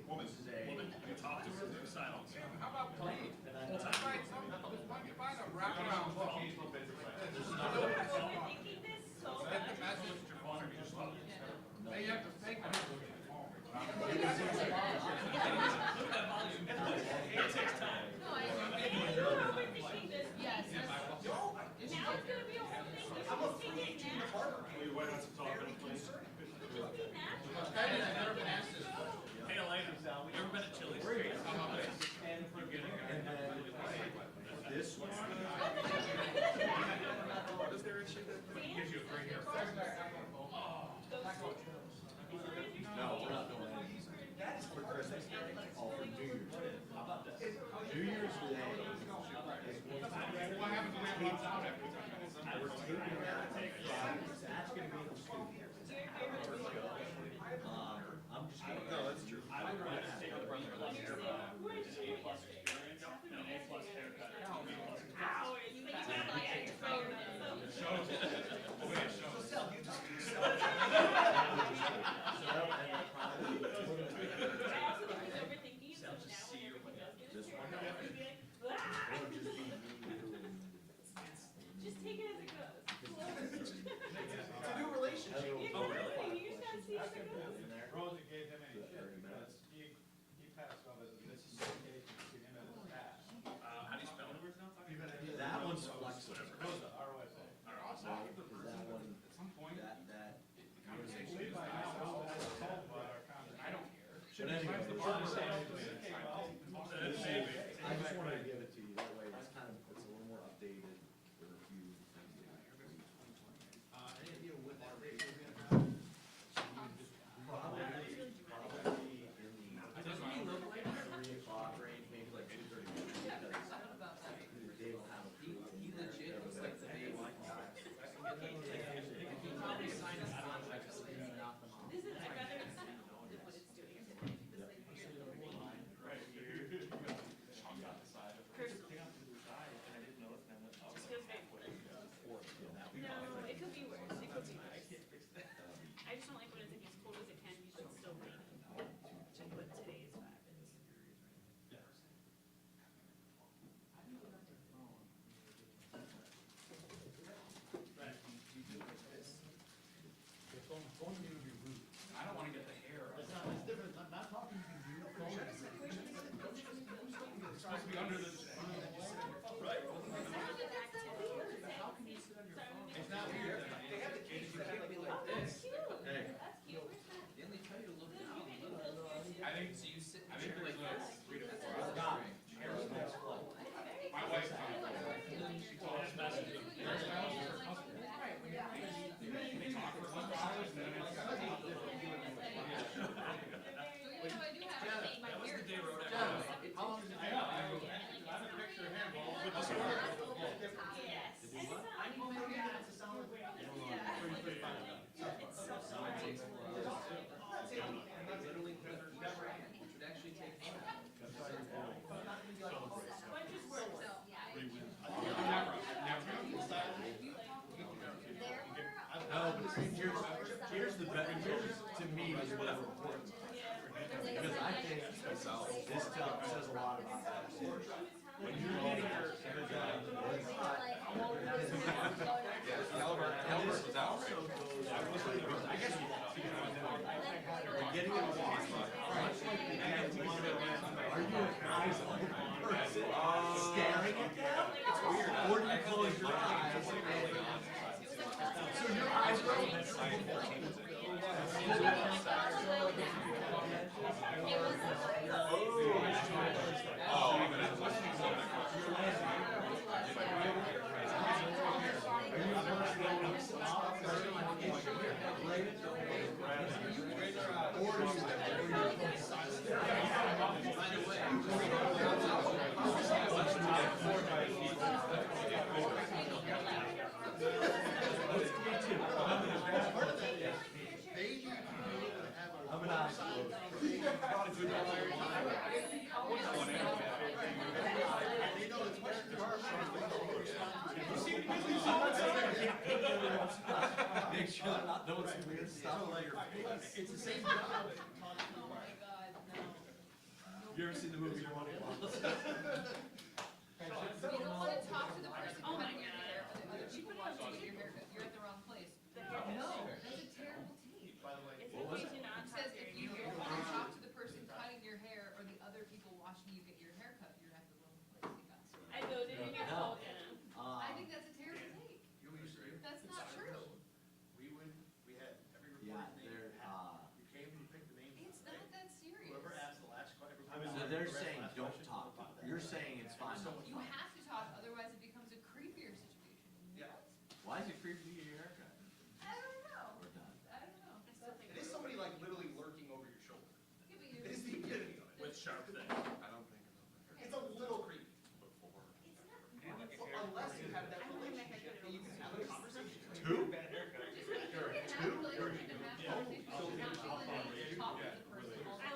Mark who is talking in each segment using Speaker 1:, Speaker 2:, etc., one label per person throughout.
Speaker 1: Woman.
Speaker 2: You talk to her through silence.
Speaker 1: How about playing? Let's find something. Why don't you find a wraparound book?
Speaker 2: Occasional bits of friends.
Speaker 1: This is
Speaker 3: We're thinking this so
Speaker 1: Get the
Speaker 3: much.
Speaker 1: message.
Speaker 2: Your phone or you just love it.
Speaker 1: Hey, you have to fake it.
Speaker 2: Look at that volume. It takes time.
Speaker 3: No, we're thinking this. Yes. Now it's gonna be a whole thing. We should just take it natural.
Speaker 2: We went on some talking.
Speaker 3: Just be natural.
Speaker 1: I've never been asked this question.
Speaker 2: Hey, Elena, you ever been at Chili's?
Speaker 4: And then this one.
Speaker 2: Is there a shit that gives you a great hair?
Speaker 4: No, we're not doing that. That's for Christmas. Oh, for New Year's. How about this? New Year's Day is
Speaker 1: What happens when we have lots out after we
Speaker 4: we're taking that. That's gonna be in the school. I'm just gonna.
Speaker 2: No, that's true. I would rather take a brother plus haircut. A plus experience. No, A plus haircut. B plus.
Speaker 3: Ow, you make it sound like I fired it.
Speaker 1: shows. The way it shows.
Speaker 3: I also think he's overthinking it, so now whenever he does get his hair done, he'll be like, "Ah!" Just take it as it goes.
Speaker 1: It's a new relationship.
Speaker 2: Oh, really?
Speaker 3: Exactly, you just gotta see as it goes.
Speaker 1: Rosa gave him any shit because he passed all this certification to him in his past.
Speaker 2: How do you spell it?
Speaker 4: That one's flexible.
Speaker 1: Rosa, R-O-S-A.
Speaker 4: Because that one,
Speaker 1: At some point,
Speaker 4: that.
Speaker 1: the conversation is not all that told about our conversation. I don't care.
Speaker 4: But anyway,
Speaker 2: The bar is maybe.
Speaker 4: I just wanted to give it to you, that way it's kind of, it's a little more updated for a few things. Probably in the 3 o'clock range, maybe like 2:30. Because they don't have a people.
Speaker 5: He legit looks like the baby. He probably signed his contract just so he can knock them off.
Speaker 3: This is, I'd rather it's what it's doing today. This thing here. Just feels very No, it could be worse. It could be worse. I just don't like when it's like as cold as it can be, but still rainy. Which is what today's vibe is.
Speaker 1: I don't want to get the hair. It's supposed to be under the.
Speaker 2: Right.
Speaker 1: It's not weird.
Speaker 5: They have the case that have like
Speaker 3: Oh, that's
Speaker 5: this.
Speaker 3: cute.
Speaker 4: Hey.
Speaker 3: That's cute. Where's that?
Speaker 5: Then they tell you to look
Speaker 3: Good,
Speaker 5: down.
Speaker 3: you can use those.
Speaker 1: I think,
Speaker 5: So you sit in
Speaker 1: I
Speaker 5: the
Speaker 1: think
Speaker 5: chair
Speaker 1: there's
Speaker 5: like
Speaker 1: like
Speaker 5: this.
Speaker 1: 3 to 4
Speaker 4: Got
Speaker 1: hours.
Speaker 4: it. Hair's next flight.
Speaker 1: My wife's
Speaker 3: I
Speaker 1: on.
Speaker 3: like it.
Speaker 1: She told us that hairstyles for her husband. They talk for 1 hour and then it's got to be.
Speaker 2: That was the day road
Speaker 1: I know, I have a picture of him with the sword.
Speaker 3: Yes. And it's not like, oh my God, it's so weird. Yeah. It's so sorry.
Speaker 5: Literally put it which would actually take time.
Speaker 3: But it just works.
Speaker 4: No, but see, here's the better, here's to me is what's important. Because I think this says a lot about that. When you're getting your,
Speaker 1: Albert was out, right?
Speaker 4: I guess you're getting it wrong. Much like the dance, are you an eyes on person staring at them? It's weird. Or do you close your eyes? So your eyes are open. I'm an eye. Make sure not doing some weird stuff on your face.
Speaker 1: It's the same job.
Speaker 3: Oh my God, no.
Speaker 4: You ever seen the movie Your Money Long?
Speaker 6: You don't wanna talk to the person
Speaker 3: Oh my
Speaker 6: cutting your
Speaker 3: God.
Speaker 6: hair, or the other people watching you get your haircut, you're at the wrong place.
Speaker 3: The haircut.
Speaker 6: No, that's a terrible take.
Speaker 1: By the way,
Speaker 3: It's
Speaker 4: What was
Speaker 3: okay to not
Speaker 6: It
Speaker 3: talk
Speaker 6: says
Speaker 3: to
Speaker 6: if
Speaker 3: your
Speaker 6: you don't wanna talk to the person cutting your hair, or the other people watching you get your haircut, you're at the wrong place, you guys.
Speaker 3: I voted in your
Speaker 7: No.
Speaker 3: vote, Anna.
Speaker 6: I think that's a terrible take.
Speaker 1: you know what we used to do?
Speaker 6: That's not true.
Speaker 1: We had every
Speaker 7: Yeah,
Speaker 1: recorded name.
Speaker 7: they're,
Speaker 1: You came and you picked the names.
Speaker 6: It's not that serious.
Speaker 1: Whoever asked the last question.
Speaker 7: so they're saying don't talk to them. You're saying it's fine.
Speaker 6: You have to talk, otherwise it becomes a creepier situation.
Speaker 1: Yeah.
Speaker 7: Why is it creepy to get your haircut?
Speaker 6: I don't know.
Speaker 7: We're done.
Speaker 6: I don't know.
Speaker 3: I still think.
Speaker 1: It is somebody like literally lurking over your shoulder.
Speaker 6: Yeah, but
Speaker 1: It is the epitome of it.
Speaker 2: With sharp things.
Speaker 1: I don't think it's a little creepy. Well, unless you have that relationship that you can have a conversation.
Speaker 7: Two?
Speaker 1: Bad haircut.
Speaker 3: I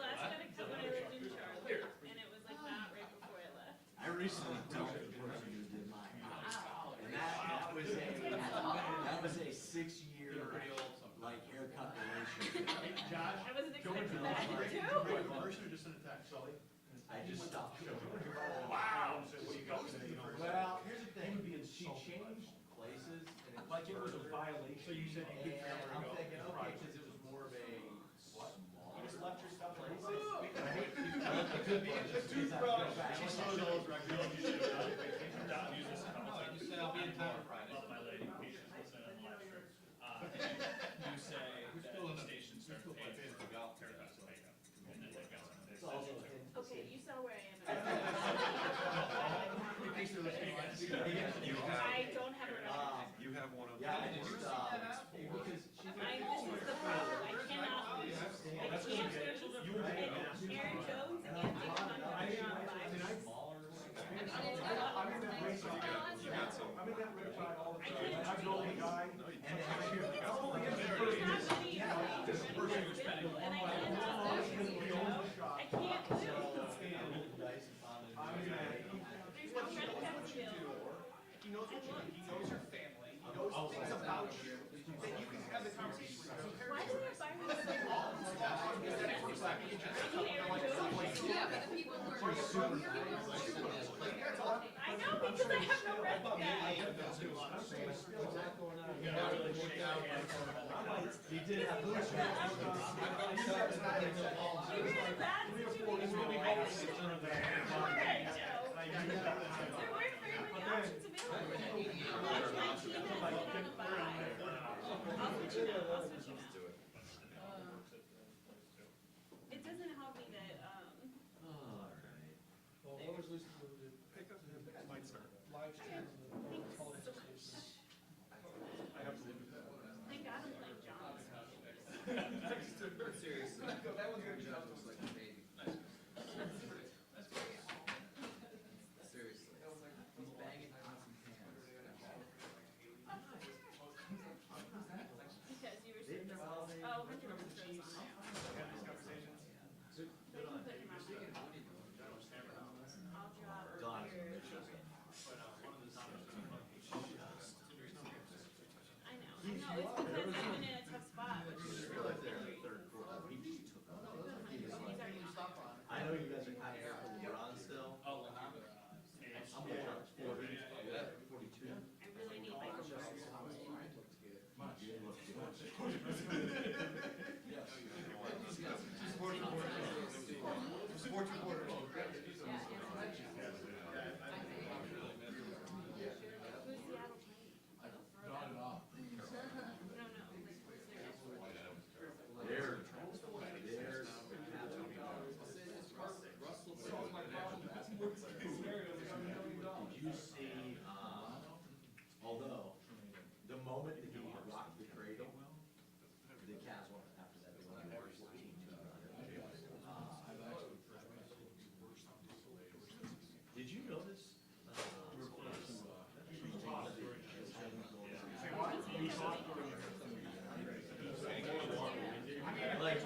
Speaker 3: last got a cut when I lived in Charlotte, and it was like that right before I left.
Speaker 7: I recently dumped the person who did mine. And that was a 6-year like haircut relationship.
Speaker 3: I wasn't expecting that too.
Speaker 4: Person who just sent a text, Sully?
Speaker 7: I just stopped.
Speaker 4: Wow.
Speaker 7: Well, here's the thing, she changed places and it
Speaker 4: Like it was a violation. So you said you
Speaker 7: and
Speaker 4: could
Speaker 7: I'm thinking, okay, cause it was more of a small.
Speaker 4: You just left your stuff
Speaker 7: places.
Speaker 4: places.
Speaker 7: It could be just because I feel bad.
Speaker 2: She saw those records. You should have used this a couple times.
Speaker 5: You said I'll be in town Friday.
Speaker 2: Love my lady, patience, listen, and live stream. You say that the station started paying for haircuts and makeup, and then they've got some.
Speaker 7: It's also a thing.
Speaker 3: Okay, you saw where I am. I don't have a record.
Speaker 8: You have one of
Speaker 7: Yeah, I
Speaker 8: those.
Speaker 7: just, because
Speaker 3: This is the problem. I cannot, I can't, and Aaron Jones and Dick Hunt are not vibes.
Speaker 4: I'm in that race.
Speaker 8: You got some.
Speaker 4: I'm in that race all the time. I'm the only guy.
Speaker 8: No, you
Speaker 7: And
Speaker 8: don't.
Speaker 7: then
Speaker 4: I'm only in the
Speaker 3: There's
Speaker 4: first.
Speaker 3: not many
Speaker 4: This is the person who's spending
Speaker 3: and I
Speaker 4: one
Speaker 3: can't
Speaker 4: of
Speaker 3: do
Speaker 4: my shot.
Speaker 3: I can't do.
Speaker 7: dice and found it.
Speaker 4: I'm in that.
Speaker 3: There's no red cuts still.
Speaker 1: He knows what you do. He knows your family. He knows things about you. Then you can have the conversation with him.
Speaker 3: Why do they fire me so long?
Speaker 1: Is that it looks like he just.
Speaker 3: I need Aaron Jones.
Speaker 6: Yeah, but the people who are super nice.
Speaker 3: I know because I have no red guy.
Speaker 7: He did have blue
Speaker 3: You're in a bad situation. I was Alright, Joe. There weren't very many options available. Watch my team has been on a bye. I'll switch you now, I'll switch you now. It doesn't help me that,
Speaker 7: Alright.
Speaker 4: Well, what was Lisa going to do?
Speaker 8: Pick up the might start.
Speaker 4: Live stream the politics station. I have to look at that.
Speaker 3: thank God I'm playing John's.
Speaker 5: Seriously.
Speaker 1: That one's gonna be tough.
Speaker 5: Looks like a baby. Seriously. He's banging pots and pans.
Speaker 3: Because you were sitting there, oh, Hunter was so fun.
Speaker 2: Have these conversations.
Speaker 3: They can put him on. I'll drop
Speaker 7: Dawn.
Speaker 3: your.
Speaker 2: But one of the topics.
Speaker 3: I know, it's because I've been in a tough spot, which is.
Speaker 7: Third quarter.
Speaker 3: He's already on.
Speaker 7: I know you guys are kind of here for LeBron still.
Speaker 2: Oh,
Speaker 7: I'm more 40, 42.
Speaker 3: I really need my control.
Speaker 1: Support your border.
Speaker 3: Who's Seattle playing? No, like, who's their next one?
Speaker 7: Did you see, although, the moment that he rocked the cradle, the Cavs won after that, they won the worst team to Did you notice? Like,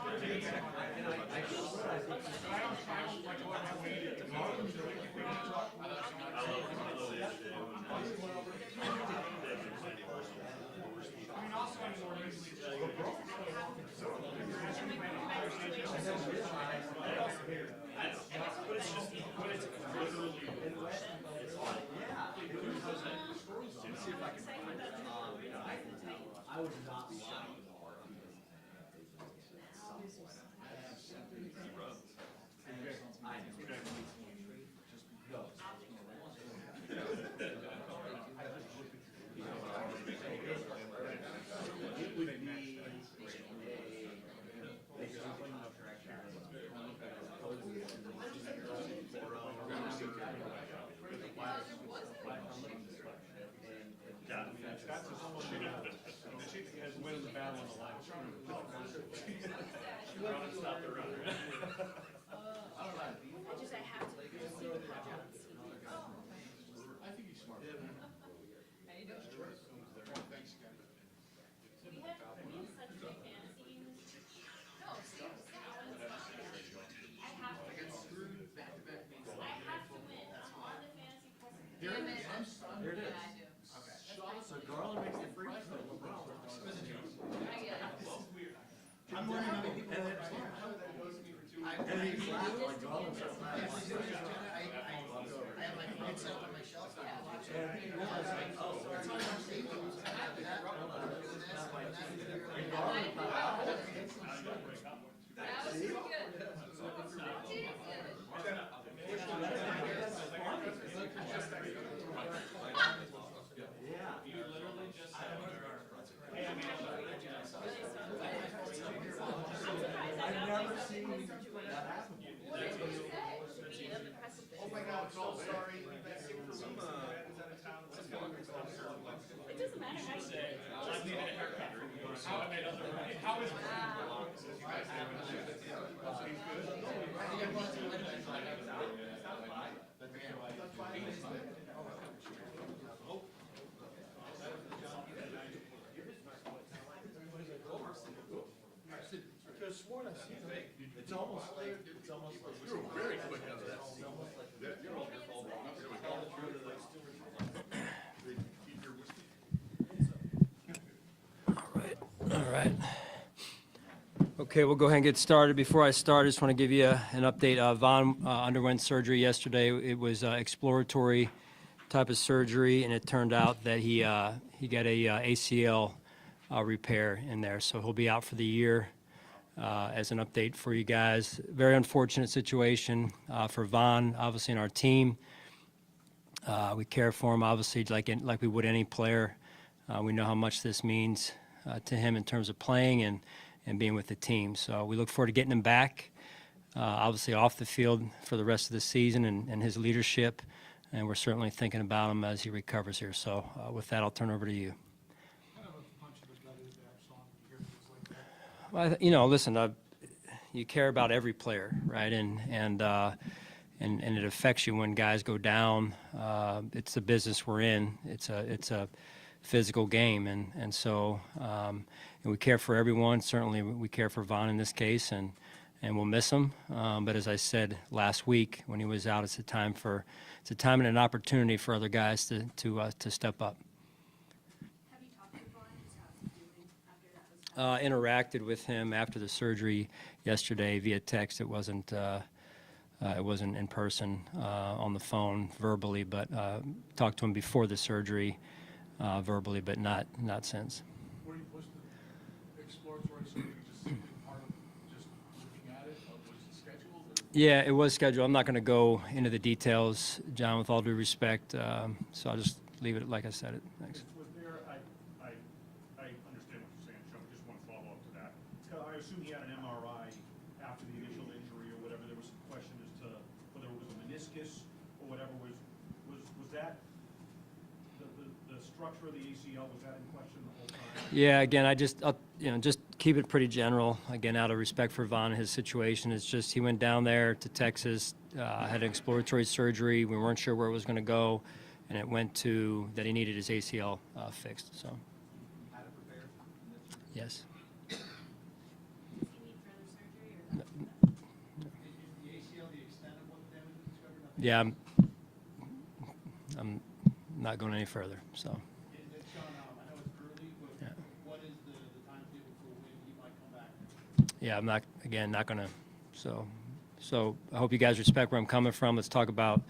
Speaker 1: I
Speaker 7: see if I can find it. I would not lie.
Speaker 1: As winning the battle on the line.
Speaker 2: Stop the run.
Speaker 3: I have to just see the John Cena.
Speaker 1: I think he's smart.
Speaker 6: How you doing?
Speaker 1: Thanks, guys.
Speaker 3: We have such big fantasy.
Speaker 6: No, seriously.
Speaker 3: I have to win. I have to win. I'm on the fantasy precipice.
Speaker 6: Here it is.
Speaker 7: Here it is.
Speaker 6: Yeah, I do.
Speaker 7: So Garland makes the free throw.
Speaker 6: I get it.
Speaker 1: I'm wondering how many people.
Speaker 7: And he's laughing like Garland's so
Speaker 5: I have my phone set up on my shelf. So I can watch it.
Speaker 7: And he realized, like, oh,
Speaker 5: It's on my stage.
Speaker 7: and Garland thought, wow.
Speaker 6: That was pretty good.
Speaker 7: Yeah.
Speaker 2: You literally just said
Speaker 7: I've never seen that happen.
Speaker 3: What did you say? Being on the precipice.
Speaker 1: Oh my God, it's all sorry.
Speaker 3: It doesn't matter how you do it.
Speaker 2: I needed a haircut. So I made other money.
Speaker 1: How is
Speaker 7: It's almost like, you're very quick on that. It's almost like.
Speaker 9: All right. Okay, we'll go ahead and get started. Before I start, I just want to give you an update. Vaughn underwent surgery yesterday. It was exploratory type of surgery, and it turned out that he got a ACL repair in there, so he'll be out for the year. As an update for you guys, very unfortunate situation for Vaughn, obviously, in our team. We care for him, obviously, like we would any player. We know how much this means to him in terms of playing and being with the team. So we look forward to getting him back, obviously off the field for the rest of the season and his leadership. And we're certainly thinking about him as he recovers here. So with that, I'll turn over to you.
Speaker 1: kind of a punch in the gut is that, Sean, when you hear things like that?
Speaker 9: Well, listen, you care about every player, right? And it affects you when guys go down. It's the business we're in. It's a physical game, and so and we care for everyone. Certainly, we care for Vaughn in this case, and we'll miss him. But as I said last week when he was out, it's a time and an opportunity for other guys to step up.
Speaker 3: Have you talked to Vaughn? Just how's he doing after that was done?
Speaker 9: Interacted with him after the surgery yesterday via text. It wasn't in person, on the phone verbally, but talked to him before the surgery verbally, but not since.
Speaker 1: Were you supposed to exploratory surgery just simply part of just looking at it, or was it scheduled? Or?
Speaker 9: Yeah, it was scheduled. I'm not going to go into the details, John, with all due respect, so I'll just leave it like I said it. Thanks.
Speaker 1: Was there, I understand what you're saying, Sean, just want to follow up to that. I assume he had an MRI after the initial injury or whatever. There was some question as to whether it was a meniscus or whatever. Was that the structure of the ACL, was that in question the whole time?
Speaker 9: Yeah, again, I'll just keep it pretty general. Again, out of respect for Vaughn and his situation, it's just he went down there to Texas, had an exploratory surgery. We weren't sure where it was going to go, and it went to that he needed his ACL fixed. So, yes.
Speaker 3: Does he need further surgery or?
Speaker 5: Is the ACL the extent of what the damage was discovered?
Speaker 9: Yeah, I'm not going any further. So.
Speaker 5: Sean, I know it's early, but
Speaker 9: Yeah.
Speaker 5: what is the timetable for when he might come back?
Speaker 9: Yeah, I'm not going to. So I hope you guys respect where I'm coming from. Let's talk about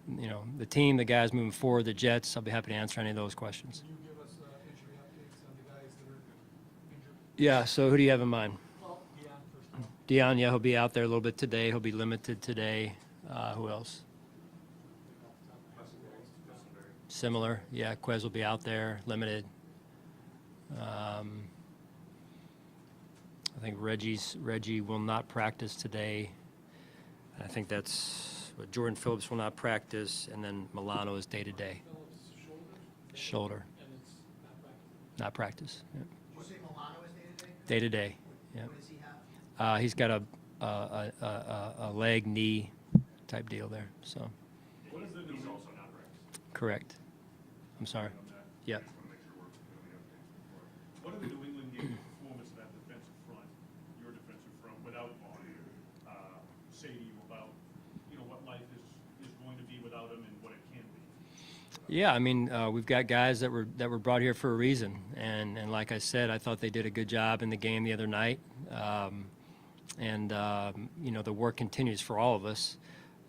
Speaker 9: you know, the team, the guys moving forward, the Jets. I'll be happy to answer any of those questions.
Speaker 5: Can you give us injury updates on the guys that are injured?
Speaker 9: Yeah, so who do you have in mind?
Speaker 5: Well, Deion first of all.
Speaker 9: Dion, yeah, he'll be out there a little bit today. He'll be limited today. Who else? Similar, yeah, Quez will be out there, limited. I think Reggie will not practice today. I think that's what Jordan Phillips will not practice, and then Milano is day-to-day.
Speaker 5: Phillips'
Speaker 9: Shoulder,
Speaker 5: and it's not practice.
Speaker 9: not practice. Yeah.
Speaker 7: Did you say Milano is day-to-day?
Speaker 9: Day-to-day, yeah.
Speaker 7: What does he have?
Speaker 9: He's got a leg, knee type deal there, so,
Speaker 1: What is the new also not practicing?
Speaker 9: correct. I'm sorry.
Speaker 1: On that?
Speaker 9: Yeah.
Speaker 1: I just wanna make sure we're gonna be updated before. What are the New England game performance of that defensive front, your defensive front, without Vaughn, say to you about, you know, what life is going to be without him and what it can be?
Speaker 9: Yeah, I mean, we've got guys that were brought here for a reason, and like I said, I thought they did a good job in the game the other night, you know, the work continues for all of us,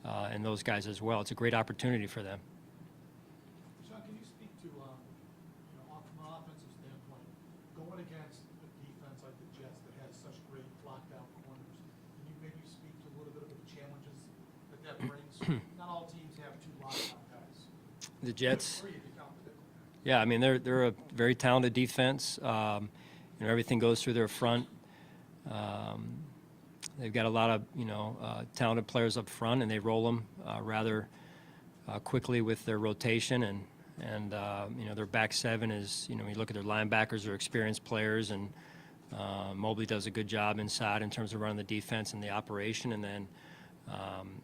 Speaker 9: and those guys as well. It's a great opportunity for them.
Speaker 5: Sean, can you speak to, you know, from an offensive standpoint, going against a defense like the Jets that has such great lockdown corners, can you maybe speak to a little bit of the challenges that brings? Not all teams have two lockdown guys.
Speaker 9: The Jets.
Speaker 5: Three if you count the nickel.
Speaker 9: Yeah, I mean, they're a very talented defense. You know, everything goes through their front. They've got a lot of, you know, talented players up front, and they roll them rather quickly with their rotation. And you know, their back seven is, you know, when you look at their linebackers, they're experienced players, and Mobley does a good job inside in terms of running the defense and the operation. And then,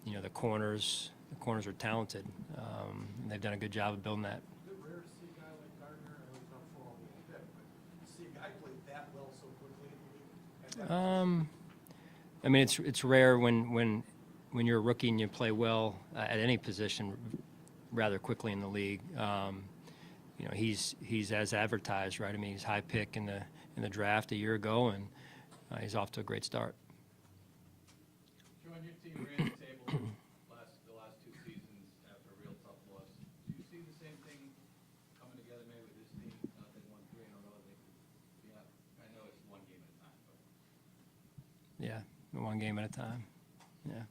Speaker 9: you know, the corners are talented. And they've done a good job of building that.
Speaker 5: Is it rare to see a guy like Gardner, I know he's not for a little bit, but to see a guy play that well so quickly in the league? At that position?
Speaker 9: I mean, it's rare when you're a rookie and you play well at any position rather quickly in the league. You know, he's as advertised, right? I mean, he's high pick in the draft a year ago, and he's off to a great start.
Speaker 2: Sean, your team ran the table the last two seasons after a real tough loss. Do you see the same thing coming together maybe with this team? They won 3 in a row. Yeah, I know it's one game at a time, but.
Speaker 9: Yeah, one game at a time. Yeah,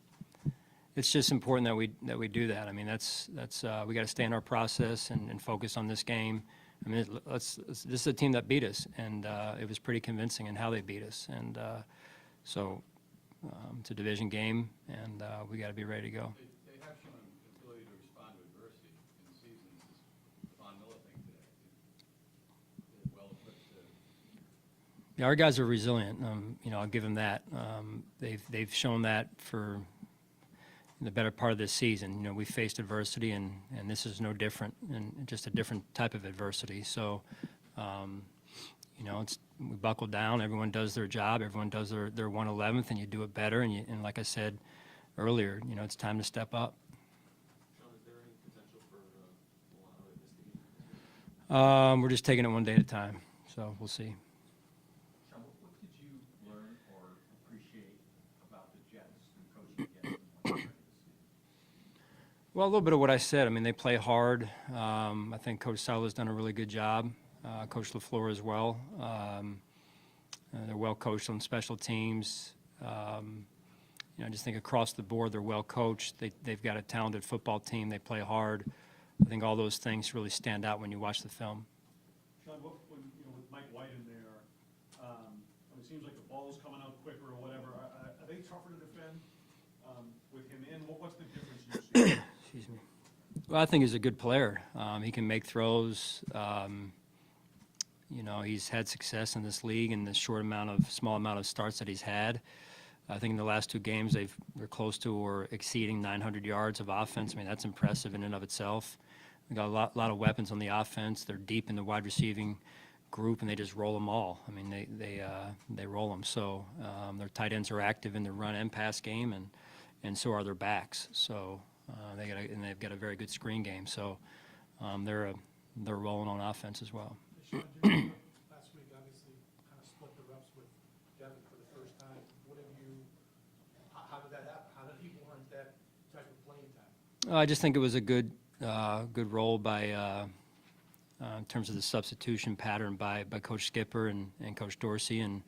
Speaker 9: it's just important that we do that. I mean, that's we got to stay in our process and focus on this game. I mean, this is a team that beat us, and it was pretty convincing in how they beat us. And so it's a division game, and we got to be ready to go.
Speaker 2: They have shown an ability to respond to adversity in the season. This is the Von Miller thing today. They're well equipped to.
Speaker 9: Yeah, our guys are resilient. You know, I'll give them that. They've shown that for the better part of this season. You know, we faced adversity, and this is no different, and just a different type of adversity. So, you know, we buckle down. Everyone does their job. Everyone does their 1/11th, and you do it better. And like I said earlier, you know, it's time to step up.
Speaker 8: Sean, is there any potential for Milano to miss the game?
Speaker 9: We're just taking it one day at a time. So we'll see.
Speaker 4: Sean, what did you learn or appreciate about the Jets and coaching against them this season?
Speaker 9: Well, a little bit of what I said. I mean, they play hard. I think Coach Seiler's done a really good job. Coach LaFleur as well. They're well coached on special teams. You know, I just think across the board they're well coached. They've got a talented football team. They play hard. I think all those things really stand out when you watch the film.
Speaker 1: Sean, when, you know, with Mike White in there, it seems like the ball's coming out quicker or whatever. Are they tougher to defend with him in? What's the difference you see?
Speaker 9: Excuse me. Well, I think he's a good player. He can make throws. You know, he's had success in this league in the small amount of starts that he's had. I think in the last 2 games they're close to or exceeding 900 yards of offense. I mean, that's impressive in and of itself. They got a lot of weapons on the offense. They're deep in the wide receiving group, and they just roll them all. I mean, they roll them. So their tight ends are active in the run and pass game, and so are their backs. So they've got a very good screen game. So they're rolling on offense as well.
Speaker 5: Sean, Jim, last week obviously kind of split the reps with Devin for the first time. How did that happen? How did he warrant that type of playing time?
Speaker 9: I just think it was a good role by, in terms of the substitution pattern by Coach Skipper and Coach Dorsey, and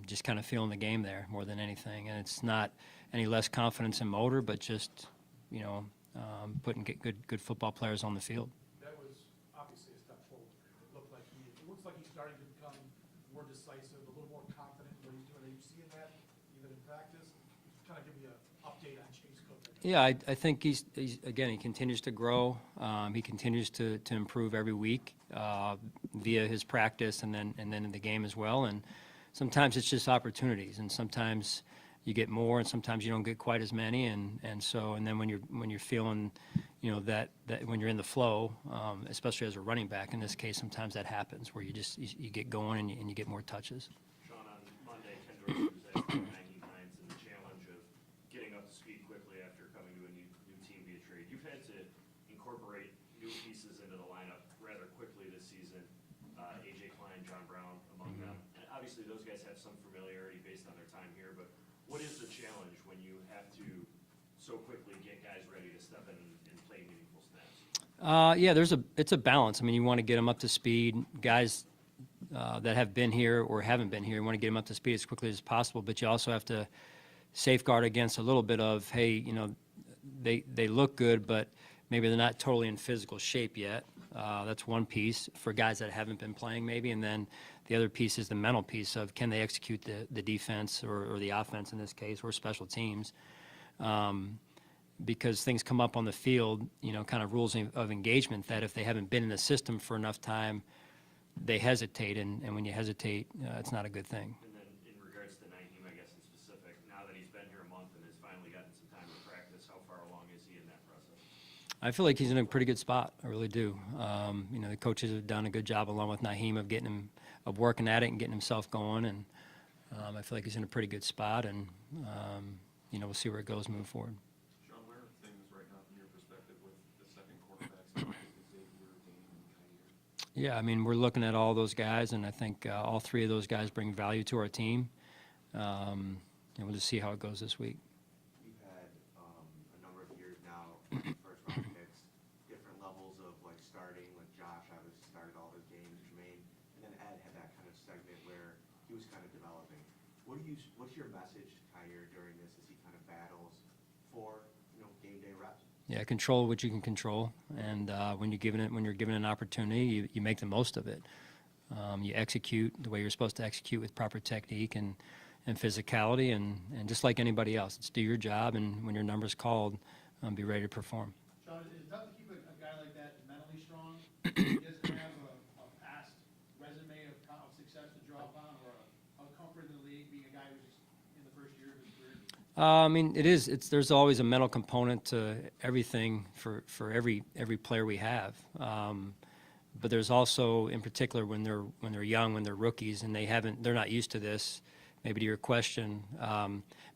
Speaker 9: just kind of feeling the game there more than anything. And it's not any less confidence in motor, but just, you know, putting good football players on the field.
Speaker 5: That was obviously a step forward. It looks like he's starting to become more decisive, a little more confident in what he's doing. Are you seeing that even in practice? Just kind of give me an update on Chase Cook.
Speaker 9: Yeah, I think he's again, he continues to grow. He continues to improve every week via his practice and then in the game as well. And sometimes it's just opportunities, and sometimes you get more, and sometimes you don't get quite as many. And then when you're feeling, you know, that when you're in the flow, especially as a running back in this case, sometimes that happens where you get going and you get more touches.
Speaker 10: Sean, on Monday, Ken Dorsey was asked about 19 Hines and the challenge of getting up to speed quickly after coming to a new team via trade. You've had to incorporate new pieces into the lineup rather quickly this season. A.J. Klein, John Brown among them. And obviously those guys have some familiarity based on their time here, but what is the challenge when you have to so quickly get guys ready to step in and play meaningful snaps?
Speaker 9: Yeah, it's a balance. I mean, you want to get them up to speed. Guys that have been here or haven't been here, you want to get them up to speed as quickly as possible, but you also have to safeguard against a little bit of, hey, you know, they look good, but maybe they're not totally in physical shape yet. That's one piece for guys that haven't been playing maybe, and then the other piece is the mental piece of can they execute the defense or the offense in this case, or special teams. Because things come up on the field, you know, kind of rules of engagement that if they haven't been in the system for enough time, they hesitate, and when you hesitate, it's not a good thing.
Speaker 10: And then in regards to Naheem, I guess in specific, now that he's been here a month and has finally gotten some time to practice, how far along is he in that process?
Speaker 9: I feel like he's in a pretty good spot. I really do. You know, the coaches have done a good job along with Naheem of working at it and getting himself going, and I feel like he's in a pretty good spot, and you know, we'll see where it goes moving forward.
Speaker 8: Sean, where are things right now from your perspective with the second quarterbacks, Xavier, Dane, and Kyer?
Speaker 9: Yeah, I mean, we're looking at all those guys, and I think all three of those guys bring value to our team. And we'll just see how it goes this week.
Speaker 7: You've had a number of years now, first round picks, different levels of like starting, like Josh obviously started all his games, Jermaine, and then Ed had that kind of segment where he was kind of developing. What's your message to Kyer during this as he kind of battles for, you know, game day reps?
Speaker 9: Yeah, control what you can control, and when you're given an opportunity, you make the most of it. You execute the way you're supposed to execute with proper technique and physicality, and just like anybody else, it's do your job, and when your number's called, be ready to perform.
Speaker 11: Sean, is it tough to keep a guy like that mentally strong? He doesn't have a past resume of success to draw upon, or a comfort in the league being a guy who's just in the first year of his career?
Speaker 9: I mean, there's always a mental component to everything for every player we have. But there's also, in particular, when they're young, when they're rookies, and they're not used to this. Maybe to your question,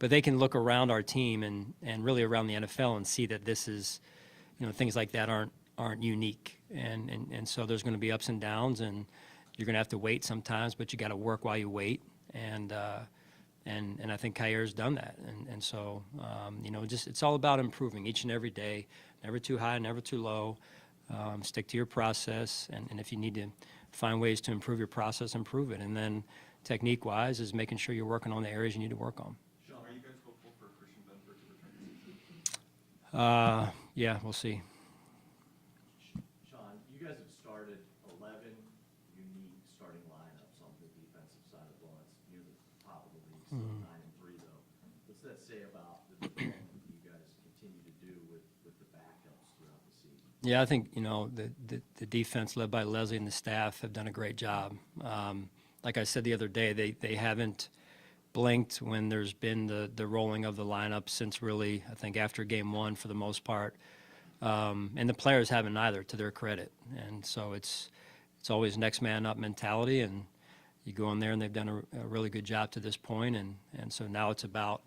Speaker 9: but they can look around our team and really around the NFL and see that this is, you know, things like that aren't unique, and so there's going to be ups and downs, and you're going to have to wait sometimes, but you got to work while you wait, and I think Kyer's done that, and so you know, just it's all about improving each and every day, never too high, never too low. Stick to your process, and if you need to find ways to improve your process, improve it, and then technique-wise is making sure you're working on the areas you need to work on.
Speaker 8: Sean, are you guys hopeful for Christian Benford to return this season?
Speaker 9: Yeah, we'll see.
Speaker 7: Sean, you guys have started 11 unique starting lineups on the defensive side of the ball. It's near the top of the league, so 9-3 though. What's that say about the development that you guys continue to do with the backups throughout the season?
Speaker 9: Yeah, I think, you know, the defense led by Leslie and the staff have done a great job. Like I said the other day, they haven't blinked when there's been the rolling of the lineup since really, I think, after game one for the most part. And the players haven't either, to their credit. And so it's always next man up mentality, and you go in there and they've done a really good job to this point. And so now it's about,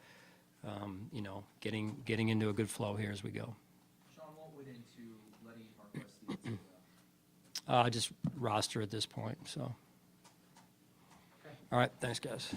Speaker 9: you know, getting into a good flow here as we go.
Speaker 11: Sean, what went into letting Mark Westley?
Speaker 9: Just roster at this point, so. All right, thanks, guys.